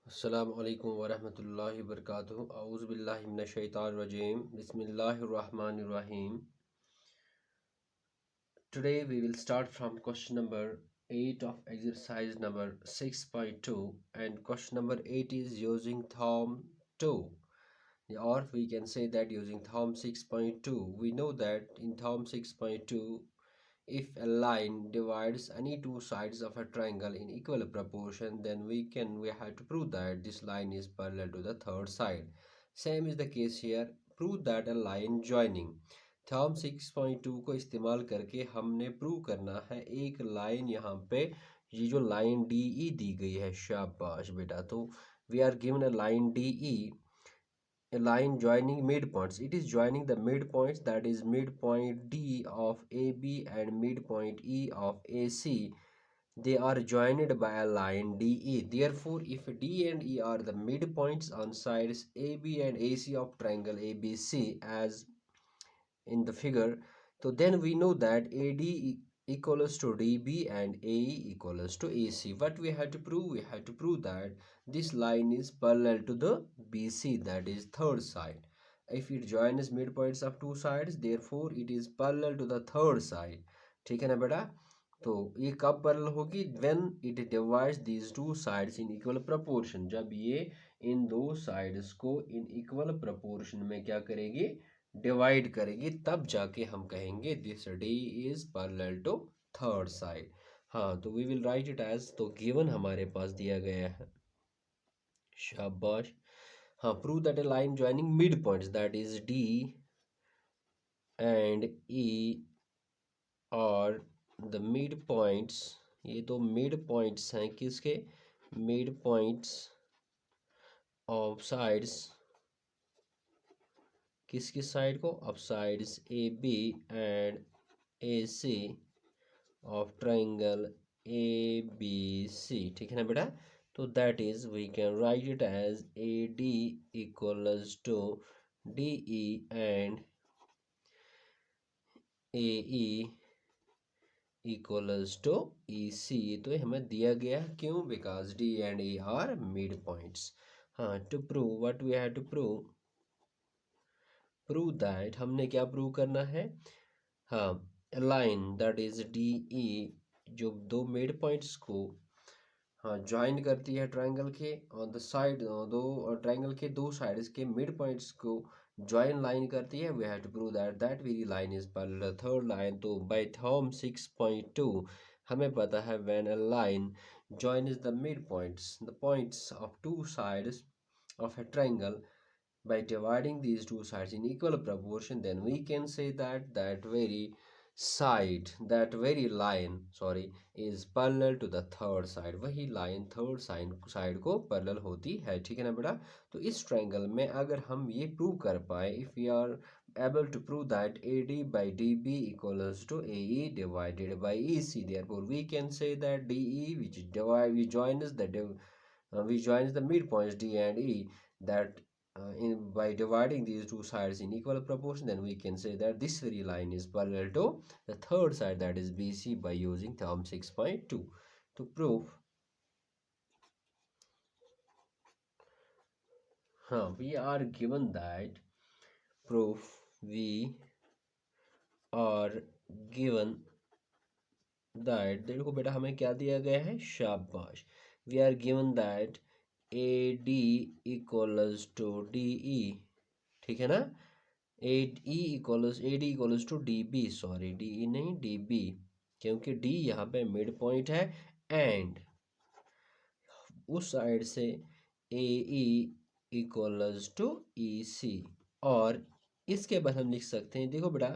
अस्सलाम वालेकुम वरहमतुल्लाहि वबरकातुहू औज़ु बिल्लाहि मिनश शैतानिर रजीम बिस्मिल्लाहिर रहमानिर रहीम। Today we will start from question number 8 of exercise number 6.2, and question number 8 is using Thumb 2, or we can say that using Thumb 6.2. We know that in Thumb 6.2, if a line divides any two sides of a triangle in equal proportion, then we have to prove that this line is parallel to the third side. Same is the case here. Prove that a line joining. Theorem 6.2 को इस्तेमाल करके हमने prove करना है एक line यहाँ पे, ये जो लाइन डी ई दी गई है, शाबाश बेटा। तो we are given a line D E, a line joining midpoints. It is joining the midpoints, that is midpoint D of AB and midpoint E of AC. They are joined by a line DE. Therefore, if D and E are the midpoints on sides AB and AC of triangle ABC as in the figure, so then we know that AD equals to DB and AE equals to AC. What we have to prove? We have to prove that this line is parallel to the BC, that is third side. If it joins midpoints of two sides, therefore it is parallel to the third side. ठीक है ना बेटा? तो ये कब parallel होगी? When it divides these two sides in equal proportion. जब ये इन दो साइड्स को इन इक्वल प्रपोर्शन में क्या करेगी? डिवाइड करेगी, तब जाके हम कहेंगे this D is parallel to third side. हाँ, तो we will write it as, तो गिवन हमारे पास दिया गया है, शाबाश। हाँ, prove that a line joining mid points, that is D and E और द मिड पॉइंट्स, ये तो मिड पॉइंट्स हैं किसके? मिड पॉइंट्स ऑफ साइड्स, किस किस साइड को? Of sides A B and A C of triangle A B C. ठीक है ना बेटा? तो that is we can write it as A D equals to D E and A E equals to E C. तो ये हमें दिया गया, क्यों? Because D and E are mid points. हाँ, to prove what we have to prove that, हमने क्या prove करना है? हाँ, line that is D E, जो दो मिड पॉइंट्स को हाँ ज्वाइन करती है ट्राइंगल के ऑन द साइड, दो ट्राइंगल के दो साइड्स के मिड पॉइंट्स को ज्वाइन लाइन करती है। We have to prove that that very line is parallel third line. तो बाय थ्योरम 6.2 हमें पता है when a line join is the midpoints, the points of two sides of a triangle by dividing these two sides in equal proportion, then we can say that that very line is parallel to the third side। वही line third side को parallel होती है। ठीक है ना बेटा? तो इस ट्रायंगल में अगर हम ये प्रूव कर पाए, if we are able to prove that AD by DB equals to AE divided by EC, therefore we can say that DE which joins the midpoints D and E, that by dividing these two sides in equal proportion, then we can say that this very line is parallel to the third side, that is BC, by using theorem 6.2 to prove। We are given that proof, we are given that, देखो बेटा हमें क्या दिया गया है, शाबाश। We are given that A D equals to D E, ठीक है ना? A D equals to D B, sorry D E नहीं डी बी, क्योंकि डी यहाँ पे मिड पॉइंट है एंड उस साइड से A E equals to E सी। और इसके बाद हम लिख सकते हैं, देखो बेटा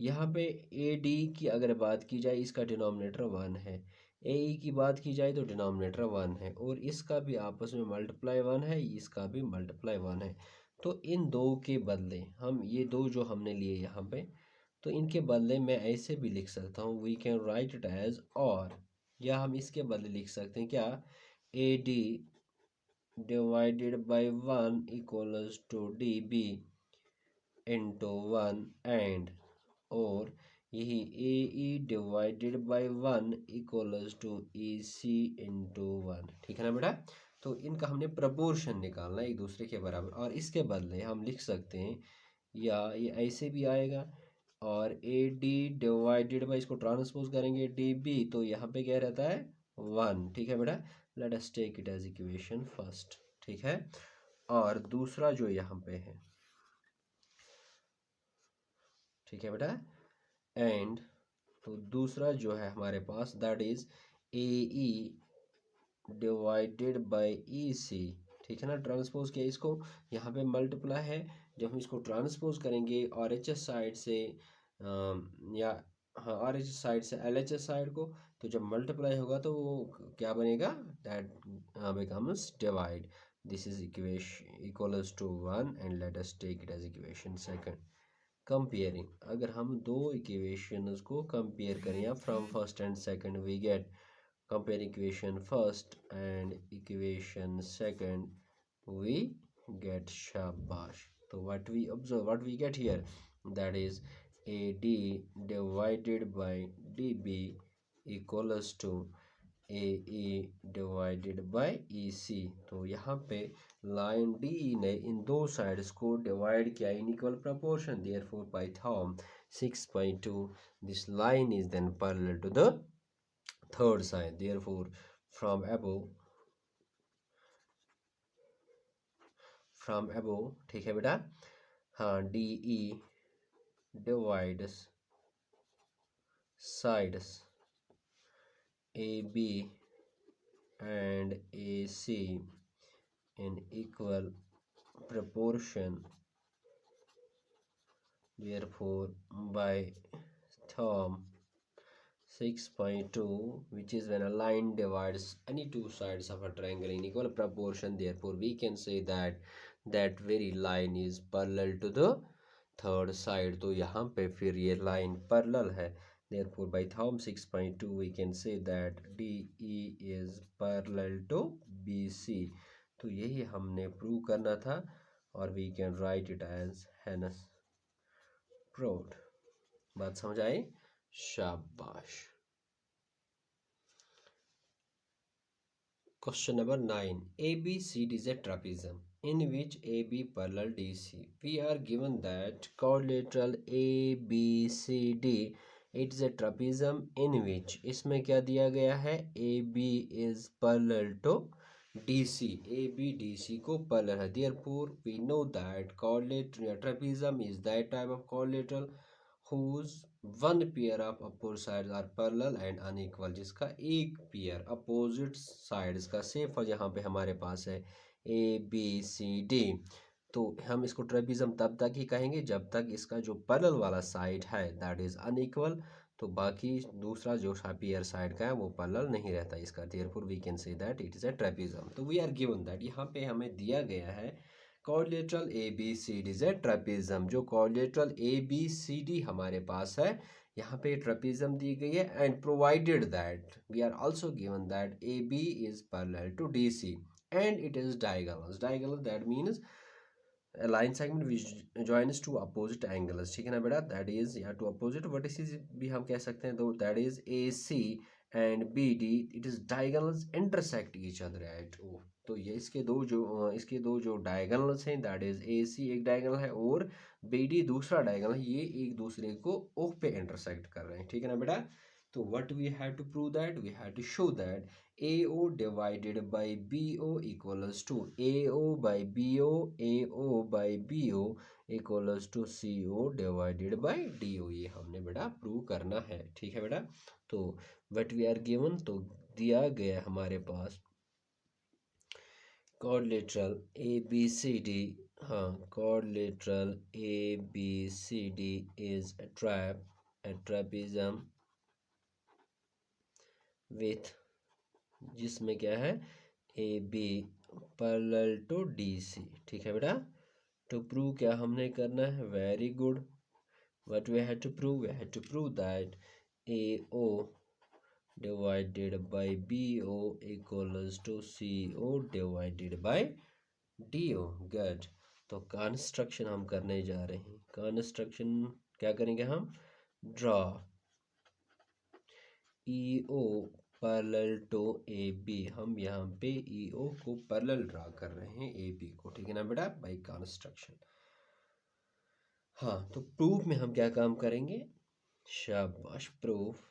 यहाँ पे ए डी की अगर बात की जाए, इसका डिनोमिनेटर 1 है, ए ई की बात की जाए तो डिनोमिनेटर 1 है, और इसका भी आपस में मल्टीप्लाई 1 है, इसका भी मल्टीप्लाई 1 है। तो इन दो के बदले हम ये दो जो हमने लिए यहाँ पे, तो इनके बदले मैं ऐसे भी लिख सकता हूँ, we can write it as, और या हम इसके बदले लिख सकते हैं क्या? A D divided by 1 equals to D B into 1 and, और यही A E divided by 1 equals to E C into 1। ठीक है ना बेटा? तो इनका हमने प्रपोर्शन निकालना है एक दूसरे के बराबर, और इसके बदले हम लिख सकते हैं, या ये ऐसे भी आएगा, और ए डी डिवाइडेड बाई, इसको ट्रांसपोज करेंगे डी बी, तो यहाँ पे क्या रहता है 1। ठीक है बेटा, let us take it as equation first. ठीक है, और दूसरा जो यहाँ पे है, ठीक है बेटा, एंड तो दूसरा जो है हमारे पास that is A E divided by E C. ठीक है ना, ट्रांसपोज किया इसको, यहाँ पे मल्टीप्लाई है, जब हम इसको ट्रांसपोज करेंगे आर एच एस साइड से या हाँ आर एच एस साइड से एल एच एस साइड को, तो जब मल्टीप्लाई होगा तो वो क्या बनेगा, that becomes divide. This is equation equals to 1 and let us take it as equation second. Comparing, अगर हम दो इक्वेशंस को कंपेयर करें या from first and second we get, compare equation first and equation second we get shabash. So what we observe, what we get here, that is AD divided by DB equals to AE divided by EC। तो यहाँ पे line D ने इन दो sides को divide किया in equal proportion, therefore by Thom 6.2 this line is then parallel to the third side, therefore from above ठीक है बेटा, हाँ D E divides sides AB and AC in equal proportion, therefore by Thom 6.2, which is when a line divides any two sides of a triangle in equal proportion, therefore we can say that that very line is parallel to the third side। तो यहाँ पे फिर ये line parallel है, therefore by Thom 6.2 we can say that DE is parallel to BC। तो यही हमने prove करना था, और we can write it as hence proved। बात समझ आई, शाबाश। Question number 9. ABCD is a trapezium in which AB parallel DC. We are given that quadrilateral ABCD, it is a trapezium in which, इसमें क्या दिया गया है, AB is parallel to DC, AB DC को parallel है, therefore we know that quadrilateral trapezium is that type of quadrilateral whose one pair of opposite sides are parallel and unequal, जिसका एक pair opposite sides का safe है। यहाँ पे हमारे पास है ए बी सी डी, तो हम इसको ट्रेपिज्म तब तक ही कहेंगे जब तक इसका जो पैरेलल वाला साइड है दैट इज अनइक्वल, तो बाकी दूसरा जो पेयर साइड का है वो पैरेलल नहीं रहता इसका, therefore we can say that it is a trapezium. तो वी आर गिवन दैट, यहाँ पे हमें दिया गया है quadrilateral ABCD is a trapezium, जो quadrilateral ABCD हमारे पास है, यहाँ पे ट्रेपिज्म दी गई है, and provided that we are also given that AB is parallel to DC and it is diagonal, diagonal that means a line segment which joins two opposite angles। ठीक है ना बेटा, दैट इज या to opposite vertices भी हम कह सकते हैं, तो that is AC and BD, it is diagonals intersect each other at O। तो ये इसके दो जो डायगोनल्स हैं दैट इज AC एक डायगोनल है और BD दूसरा डायगोनल है, ये एक दूसरे को O पे इंटरसेक्ट कर रहे हैं। ठीक है ना बेटा, तो what we have to prove that, we have to show that AO divided by BO equals to AO by BO, AO by BO equals to CO divided by DO, ये हमने बेटा प्रूव करना है। ठीक है बेटा, तो व्हाट वी आर गिवन, तो दिया गया हमारे पास quadrilateral ABCD, हाँ quadrilateral ABCD is a trapezium with, जिसमें क्या है AB पैरेलल टू DC। ठीक है बेटा, तो प्रूव क्या हमने करना है, very good, what we have to prove, we have to prove that AO divided by BO equals to CO divided by DO। Good, तो कंस्ट्रक्शन हम करने जा रहे हैं, कंस्ट्रक्शन क्या करेंगे हम, draw EO parallel to A B, हम यहाँ पे ई ओ को पैरेलल ड्रा कर रहे हैं ए बी को, ठीक है ना बेटा, बाय कंस्ट्रक्शन। हाँ, तो प्रूफ में हम क्या काम करेंगे, शाबाश प्रूफ।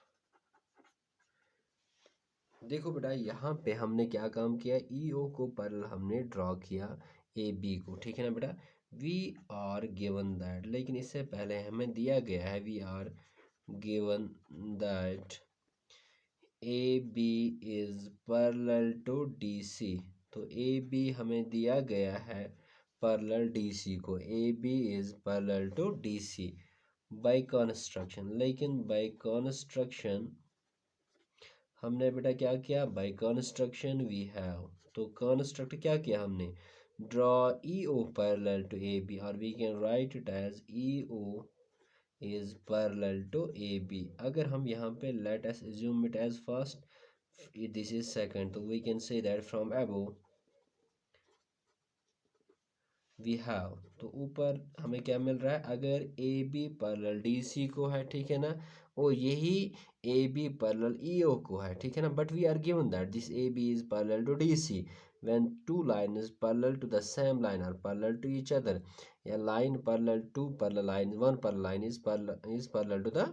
देखो बेटा यहाँ पे हमने क्या काम किया, ई ओ को पैरेलल हमने ड्रॉ किया ए बी को, ठीक है ना बेटा। वी आर गिवन दैट, लेकिन इससे पहले हमें दिया गया है, we are given that A B is parallel to D C. तो ए बी हमें दिया गया है पैरेलल डी सी को, A B is parallel to D C by construction. लेकिन बाय कंस्ट्रक्शन हमने बेटा क्या किया, बाय कंस्ट्रक्शन वी हैव, तो कंस्ट्रक्ट क्या किया हमने, draw E O parallel to A B, और we can write it as E O is parallel to A B. अगर हम यहाँ पे let us assume it as first, this is second, तो we can say that from above we have, तो ऊपर हमें क्या मिल रहा है, अगर A B parallel D C को है, ठीक है ना, और यही ए बी पैरेलल ई ओ को है, ठीक है ना, but we are given that this A B is parallel to D C when two lines is parallel to the same line or parallel to each other, a line parallel to parallel line, one parallel line is parallel to the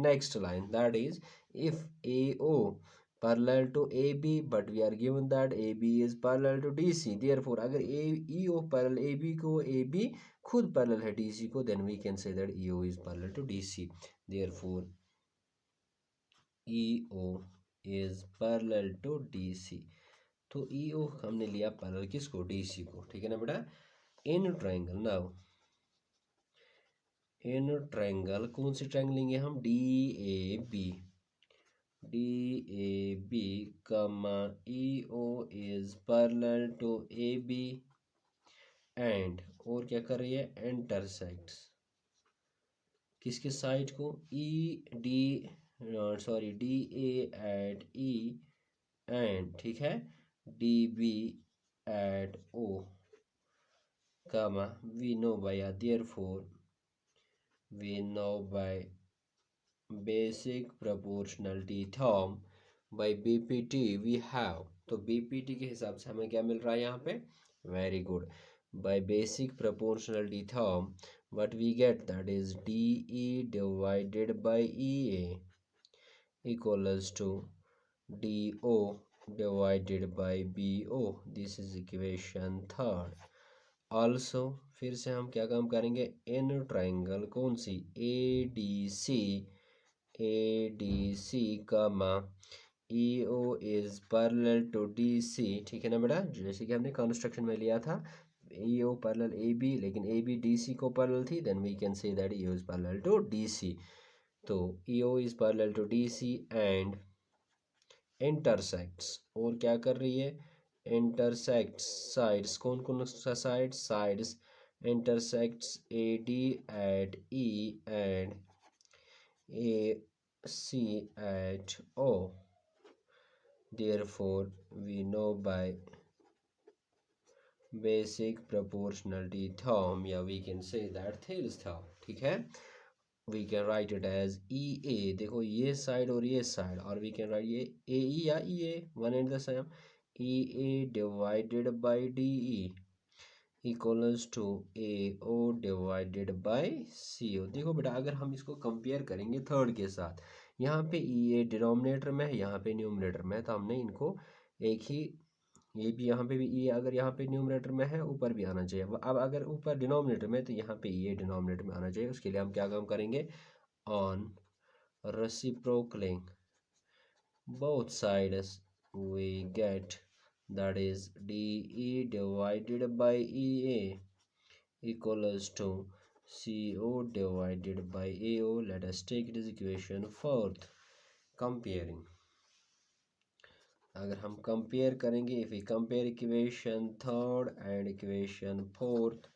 next line, that is if AO parallel to AB but we are given that AB is parallel to DC, therefore अगर EO parallel AB को AB खुद parallel है DC को, then we can say that EO is parallel to DC, therefore EO is parallel to DC। तो E ओ हमने लिया parallel किसको, D C को, ठीक है ना बेटा। In triangle, now in triangle कौन सी ट्रायंगल लेंगे हम, D A B, D A B comma E O is parallel to A B and, और क्या कर रही है, इंटरसेक्ट्स किसके साइड को, E D sorry D A at E and, ठीक है, D B at O, comma we know by therefore we know by basic proportionality theorem by BPT we have, तो BPT के हिसाब से हमें क्या मिल रहा है यहाँ पे, very good, by basic proportionality theorem what we get, that is DE divided by EA equals to DO divided by BO, this is equation third। also फिर से हम क्या काम करेंगे, इन ट्राइंगल कौन सी, A D C comma E O is parallel to D C, ठीक है ना बेटा, जैसे कि हमने कंस्ट्रक्शन में लिया था ई ओ पैरेलल ए बी, लेकिन ए बी डी सी को पैरेलल थी, then we can say that E O is parallel to D C. तो E O is parallel to D C and intersects, और क्या कर रही है, इंटरसेक्ट्स साइड्स, कौन कौन सा side, sides intersects A D at E and A C at O, therefore we know by basic proportionality theorem, या we can say that Thales theorem, ठीक है, we can write it as EA, देखो ये side और ये side, और we can write ये AE या EA one and the same, EA divided by DE equals to AO divided by CO। देखो बेटा अगर हम इसको कंपेयर करेंगे थर्ड के साथ, यहाँ पे EA डिनोमिनेटर में है, यहाँ पे न्यूमरेटर में है, तो हमने इनको एक ही, ये भी यहाँ पे भी ई अगर यहाँ पे न्यूमरेटर में है ऊपर भी आना चाहिए, अब अगर ऊपर डिनोमिनेटर में तो यहाँ पे ये डिनोमिनेटर में आना चाहिए। उसके लिए हम क्या काम करेंगे, on reciprocaling both sides we get that is DE divided by EA equals to CO divided by AO। let us take this equation fourth, comparing, अगर हम कंपेयर करेंगे, if we compare equation third and equation fourth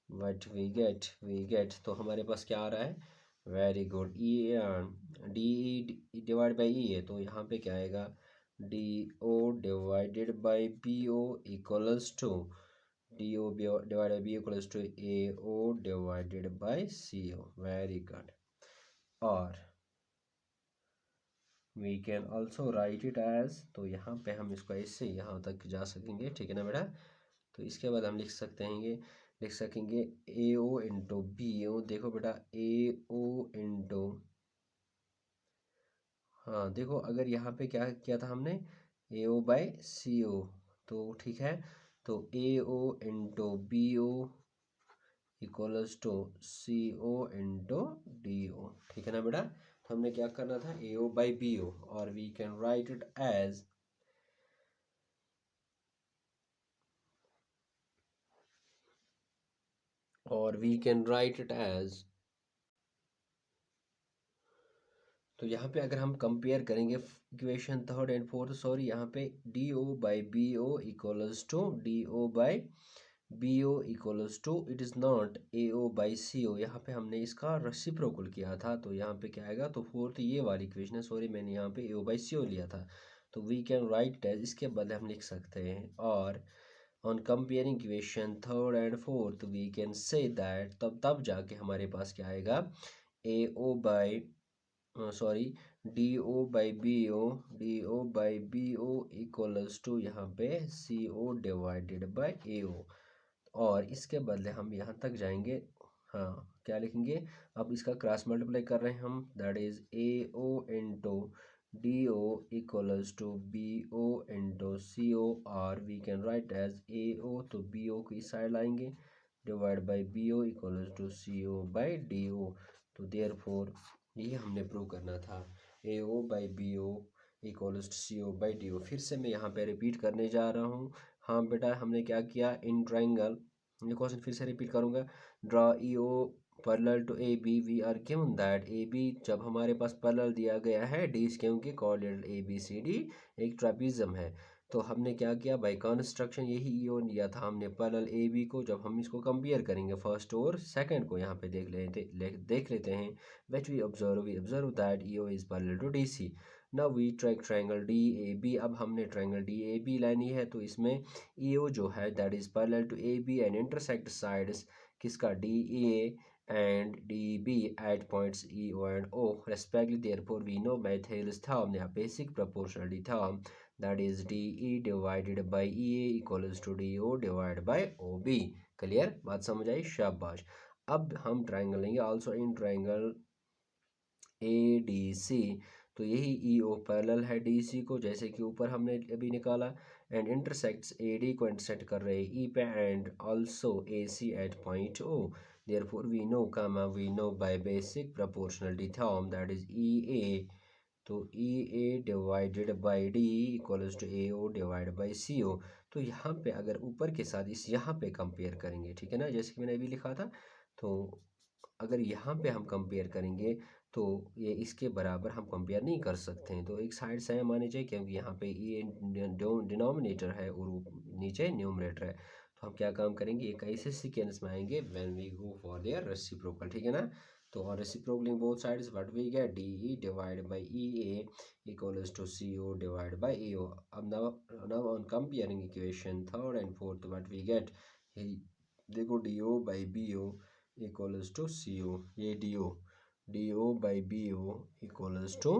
what we get, तो हमारे पास क्या आ रहा है, very good, D E divide by E है, तो यहाँ पे क्या आएगा, D O divided by B O equals to D O divide by B equals to A O divided by C O, very good. और we can also write it as, तो यहाँ पे हम इसको ऐसे यहाँ तक जा सकेंगे, ठीक है ना बेटा। तो इसके बाद हम लिख सकेंगे ए ओ इंटू बी ओ। देखो बेटा ए ओ इंटू, हाँ देखो अगर यहाँ पे क्या किया था हमने, ए ओ बाई सी ओ, तो ठीक है। तो A O into B O equals to C O into D O, ठीक है ना बेटा। तो हमने क्या करना था, A O by B O, और we can write it as, और we can write it as, तो यहाँ पे अगर हम कंपेयर करेंगे equation third and fourth, sorry यहाँ पे D O by B O equals to D O by B O equals to, it is not A O by C O. यहाँ पे हमने इसका रेसिप्रोकल किया था, तो यहाँ पे क्या आएगा, तो फोर्थ ये वाली इक्वेशन है, सॉरी मैंने यहाँ पे ए ओ बाई सी ओ लिया था। तो वी कैन राइट एज, इसके बदले हम लिख सकते हैं, और on comparing equation third and fourth we can say that, तब जाके हमारे पास क्या आएगा, A O by, sorry D O by B O, D O by B O equals to यहाँ पे सी ओ डिवाइडेड बाई ए ओ, और इसके बदले हम यहाँ तक जाएंगे, हाँ क्या लिखेंगे, अब इसका क्रॉस मल्टीप्लाई कर रहे हैं हम, that is A O into D O equals to B O into C O, और we can write as A O, तो बी ओ की साइड लाएंगे, divide by B O equals to C O by D O. तो therefore ये हमने prove करना था, A O by B O equals to C O by D O. फिर से मैं यहाँ पे रिपीट करने जा रहा हूँ। हाँ बेटा हमने क्या किया, इन ट्राइंगल, ये क्वेश्चन फिर से रिपीट करूँगा, draw E O parallel to A B, we are given that A B, जब हमारे पास पैरेलल दिया गया है डी, क्योंकि coordinate A B C D एक ट्रापीजियम है, तो हमने क्या किया, बाय कंस्ट्रक्शन यही ईओ लिया था हमने पैरेलल ए बी को। जब हम इसको कंपेयर करेंगे फर्स्ट और सेकंड को, यहाँ पे देख लेते हैं, which we observe that E O is parallel to D C. Now we track triangle D A B, अब हमने ट्रायंगल डी ए बी लेनी है, तो इसमें ईओ जो है that is parallel to A B and intersect sides किसका, D A and db at points e o and o respectively. Therefore we know Mathel's theorem, the basic proportionality theorem, that is de divided by ea equals to do divided by ob। Clear बात समझ आई, शाबाश। अब हम triangle लेंगे also in triangle A D C, तो यही ई O parallel है डी सी को, जैसे कि ऊपर हमने अभी निकाला, एंड इंटरसेक्ट्स ए डी को इंटरसेक्ट कर रहे हैं ई पे, and also A C at point O. Therefore we know by basic proportionality theorem that is E A, तो E A divided by D equals to A O divide by C O. तो यहाँ पे अगर ऊपर के साथ इस यहाँ पे कंपेयर करेंगे, ठीक है ना, जैसे कि मैंने अभी लिखा था, तो अगर यहाँ पे हम कंपेयर करेंगे तो ये इसके बराबर हम कंपेयर नहीं कर सकते हैं, तो एक साइड सेम आनी चाहिए, क्योंकि यहाँ पे ये डिनोमिनेटर है और नीचे न्यूमरेटर है। तो हम क्या काम करेंगे, एक ऐसे सीक्वेंस में आएंगे when we go for their reciprocal, ठीक है ना। तो और reciprocaling both sides, what we get, D E divide by E A equals to C O divide by A O. अब now on comparing equation third and fourth, what we get, देखो D O by B O equals to C O, ये D O by B O equals to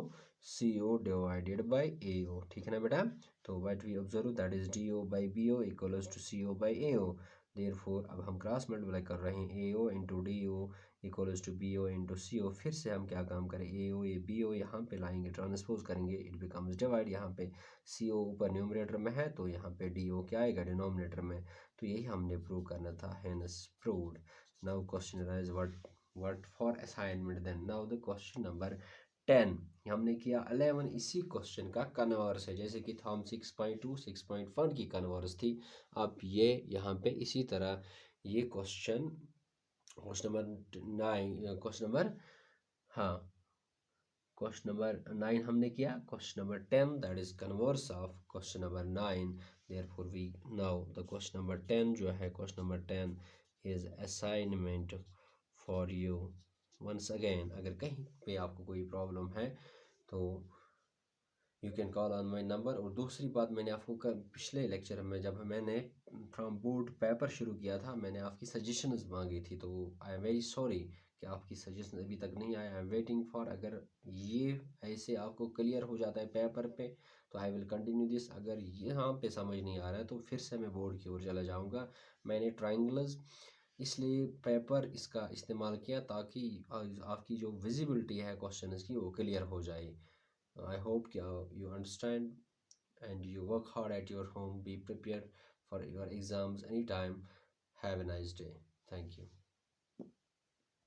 C O divided by A ओ, ठीक है ना बेटा। तो what we observe that is D O by B O equals to C O by A O. Therefore अब हम cross multiply कर रहे हैं, A O into D O equals to B O into C O. फिर से हम क्या काम करें, ए ओ ए बी ओ यहाँ पे लाएंगे, ट्रांसपोज करेंगे, इट बिकम्स डिवाइड, यहाँ पे सी ओ ऊपर न्यूमरेटर में है, तो यहाँ पे डी ओ क्या आएगा डिनोमिनेटर में। तो यही हमने प्रूव करना था, hence proved. Now question arise what for assignment then. Now the question number 10 हमने किया 11, इसी क्वेश्चन का कन्वर्स है, जैसे कि थॉम 6.2 6.1 की कन्वर्स थी। अब ये यहाँ पे इसी तरह ये क्वेश्चन नंबर 9, क्वेश्चन नंबर, हाँ क्वेश्चन नंबर 9 हमने किया, question number 10 that is converse of question number 9। Therefore we now the question number 10 जो है, question number 10 is assignment for you once again. अगर कहीं पे आपको कोई प्रॉब्लम है तो you can call on my number. और दूसरी बात, मैंने आपको पिछले लेक्चर में जब मैंने फ्रॉम बोर्ड पेपर शुरू किया था, मैंने आपकी सजेशंस मांगी थी, तो आई एम वेरी सॉरी कि आपकी सजेशन अभी तक नहीं आया। आई एम वेटिंग फॉर, अगर ये ऐसे आपको क्लियर हो जाता है पेपर पे तो आई विल कंटिन्यू दिस। अगर यहाँ पे समझ नहीं आ रहा है तो फिर से मैं बोर्ड की ओर चला जाऊँगा। मैंने ट्राइंगल्स इसलिए पेपर इसका इस्तेमाल किया ताकि आपकी जो विजिबिलिटी है क्वेश्चन की वो क्लियर हो जाए। आई होप कि you understand and you work hard at your home. Be prepared for your exams anytime. Have a nice day. Thank you.